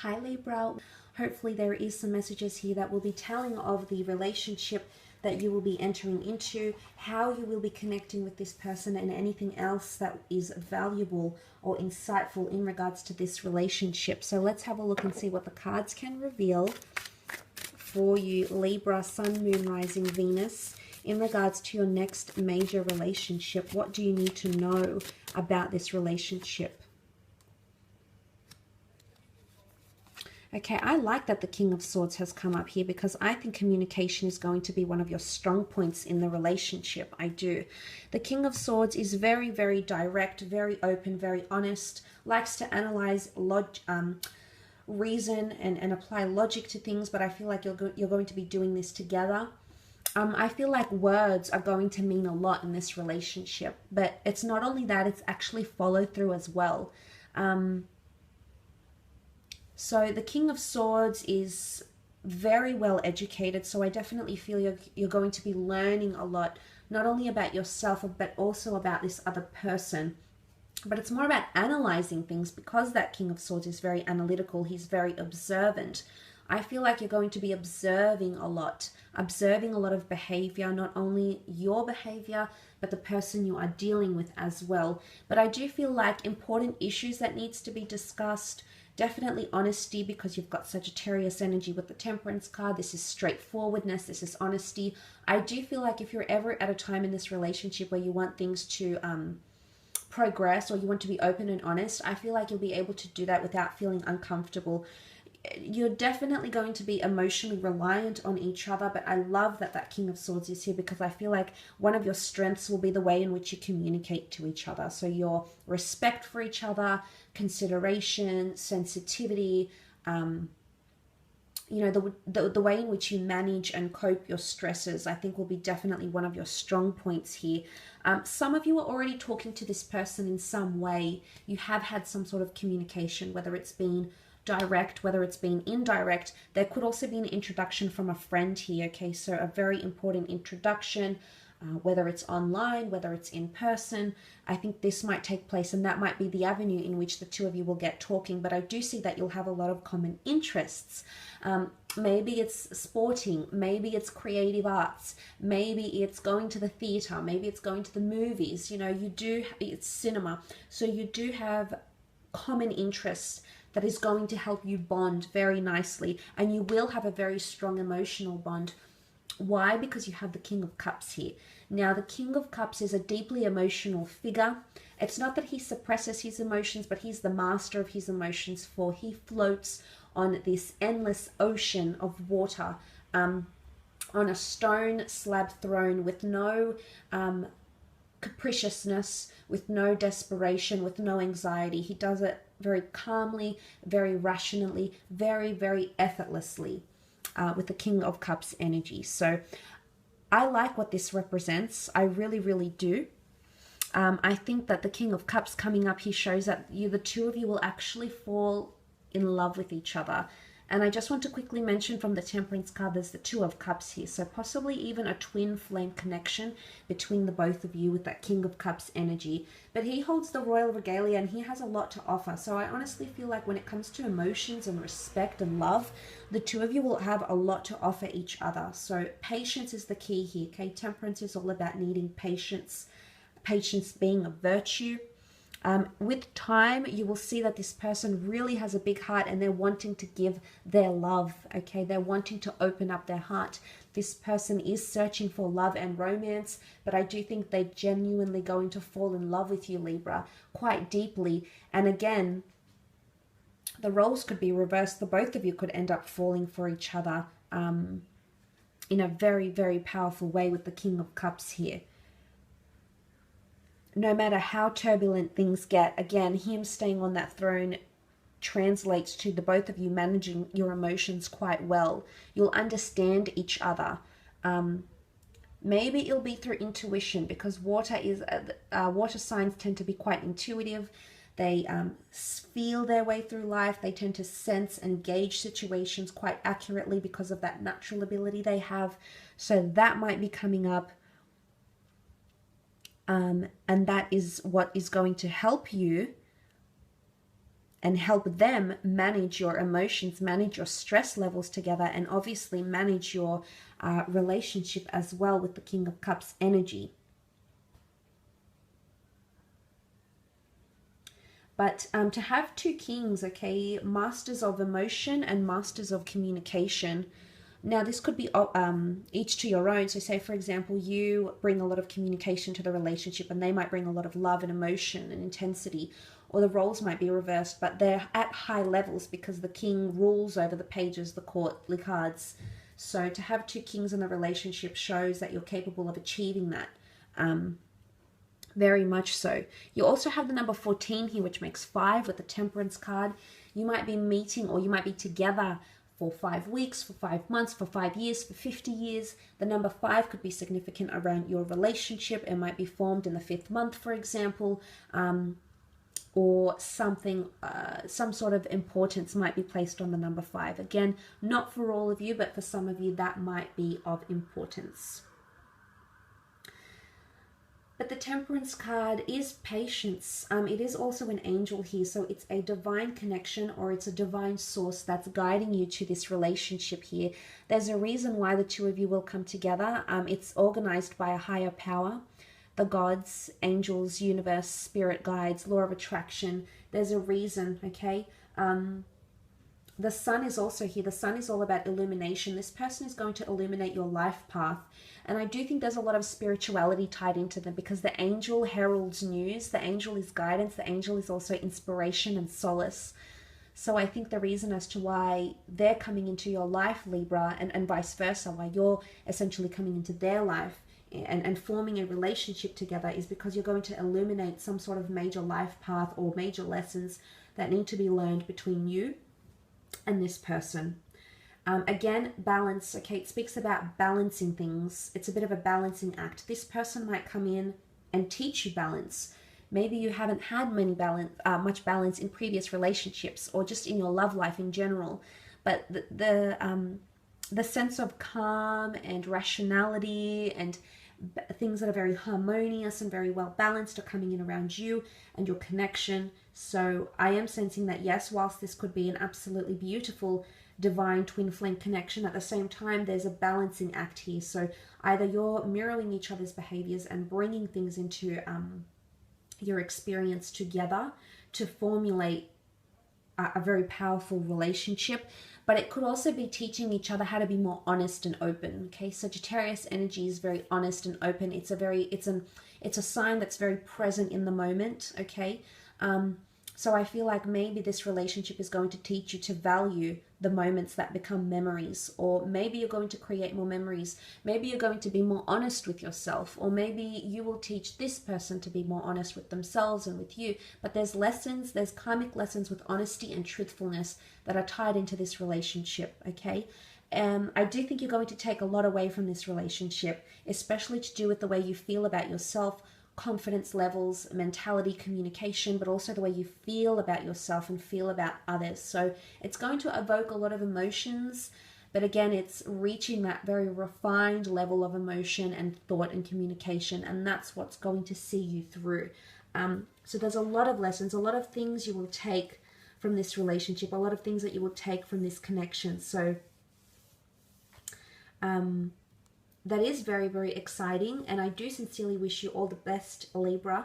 Hi Libra. Hopefully there is some messages here that will be telling of the relationship that you will be entering into, how you will be connecting with this person, and anything else that is valuable or insightful in regards to this relationship. So let's have a look and see what the cards can reveal for you, Libra, Sun, Moon, Rising, Venus, in regards to your next major relationship. What do you need to know about this relationship? Okay, I like that the King of Swords has come up here because I think communication is going to be one of your strong points in the relationship. I do. The King of Swords is very, very direct, very open, very honest, likes to analyze, reason and apply logic to things, but I feel like you're going to be doing this together. I feel like words are going to mean a lot in this relationship, but it's not only that, it's actually follow through as well. So the King of Swords is very well educated, so I definitely feel you're going to be learning a lot, not only about yourself, but also about this other person. But it's more about analyzing things because that King of Swords is very analytical. He's very observant. I feel like you're going to be observing a lot of behavior, not only your behavior, but the person you are dealing with as well. But I do feel like important issues that needs to be discussed. Definitely honesty, because you've got Sagittarius energy with the Temperance card. This is straightforwardness. This is honesty. I do feel like if you're ever at a time in this relationship where you want things to progress, or you want to be open and honest, I feel like you'll be able to do that without feeling uncomfortable. You're definitely going to be emotionally reliant on each other, but I love that that King of Swords is here because I feel like one of your strengths will be the way in which you communicate to each other. So your respect for each other, consideration, sensitivity, you know, the way in which you manage and cope your stresses, I think will be definitely one of your strong points here. Some of you are already talking to this person in some way. You have had some sort of communication, whether it's been direct, whether it's been indirect. There could also be an introduction from a friend here, okay? So a very important introduction, whether it's online, whether it's in person. I think this might take place, and that might be the avenue in which the two of you will get talking. But I do see that you'll have a lot of common interests. Maybe it's sporting, maybe it's creative arts, maybe it's going to the theater, maybe it's going to the movies. You know, it's cinema. So you do have common interests that is going to help you bond very nicely, and you will have a very strong emotional bond. Why? Because you have the King of Cups here. Now, the King of Cups is a deeply emotional figure. It's not that he suppresses his emotions, but he's the master of his emotions, for he floats on this endless ocean of water, on a stone slab throne, with no capriciousness, with no desperation, with no anxiety. He does it very calmly, very rationally, very, very effortlessly, with the King of Cups energy. So I like what this represents. I really, really do. I think that the King of Cups coming up here shows that the two of you will actually fall in love with each other. And I just want to quickly mention from the Temperance card, there's the Two of Cups here. So possibly even a twin flame connection between the both of you with that King of Cups energy. But he holds the royal regalia and he has a lot to offer. So I honestly feel like when it comes to emotions and respect and love, the two of you will have a lot to offer each other. So patience is the key here, okay? Temperance is all about needing patience, patience being a virtue. With time, you will see that this person really has a big heart and they're wanting to give their love, okay? They're wanting to open up their heart. This person is searching for love and romance, but I do think they're genuinely going to fall in love with you, Libra, quite deeply. And again, the roles could be reversed. The both of you could end up falling for each other in a very, very powerful way with the King of Cups here. No matter how turbulent things get, again, him staying on that throne translates to the both of you managing your emotions quite well. You'll understand each other. Maybe it'll be through intuition, because water signs tend to be quite intuitive. They feel their way through life. They tend to sense and gauge situations quite accurately because of that natural ability they have. So that might be coming up. And that is what is going to help you and help them manage your emotions, manage your stress levels together, and obviously manage your relationship as well with the King of Cups energy. But to have two kings, okay, masters of emotion and masters of communication. Now, this could be each to your own. So say, for example, you bring a lot of communication to the relationship and they might bring a lot of love and emotion and intensity, or the roles might be reversed, but they're at high levels because the king rules over the pages, the courtly cards. So to have two kings in the relationship shows that you're capable of achieving that. Very much so. You also have the number 14 here, which makes 5 with the Temperance card. You might be meeting, or you might be together for 5 weeks, for 5 months, for 5 years, for 50 years. The number 5 could be significant around your relationship. It might be formed in the 5th month, for example, or something, some sort of importance might be placed on the number 5. Again, not for all of you, but for some of you that might be of importance. But the Temperance card is patience. It is also an angel here, so it's a divine connection, or it's a divine source that's guiding you to this relationship here. There's a reason why the two of you will come together. It's organized by a higher power, the gods, angels, universe, spirit guides, law of attraction. There's a reason, okay? The sun is also here. The sun is all about illumination. This person is going to illuminate your life path. And I do think there's a lot of spirituality tied into them, because the angel heralds news. The angel is guidance. The angel is also inspiration and solace. So I think the reason as to why they're coming into your life, Libra, and vice versa, why you're essentially coming into their life and forming a relationship together, is because you're going to illuminate some sort of major life path or major lessons that need to be learned between you and this person. Again, balance. Okay, it speaks about balancing things. It's a bit of a balancing act. This person might come in and teach you balance. Maybe you haven't had much balance in previous relationships, or just in your love life in general. But the sense of calm and rationality and things that are very harmonious and very well balanced are coming in around you and your connection. So I am sensing that, yes, whilst this could be an absolutely beautiful divine twin flame connection, at the same time there's a balancing act here. So either you're mirroring each other's behaviors and bringing things into your experience together to formulate a very powerful relationship, but it could also be teaching each other how to be more honest and open. Okay, Sagittarius energy is very honest and open. It's a sign that's very present in the moment. Okay, so I feel like maybe this relationship is going to teach you to value the moments that become memories, or maybe you're going to create more memories. Maybe you're going to be more honest with yourself, or maybe you will teach this person to be more honest with themselves and with you. But there's lessons, there's karmic lessons with honesty and truthfulness that are tied into this relationship, okay? I do think you're going to take a lot away from this relationship, especially to do with the way you feel about yourself, confidence levels, mentality, communication, but also the way you feel about yourself and feel about others. So it's going to evoke a lot of emotions, but again, it's reaching that very refined level of emotion and thought and communication, and that's what's going to see you through. So there's a lot of lessons, a lot of things you will take from this relationship, a lot of things that you will take from this connection. So that is very, very exciting, and I do sincerely wish you all the best, Libra.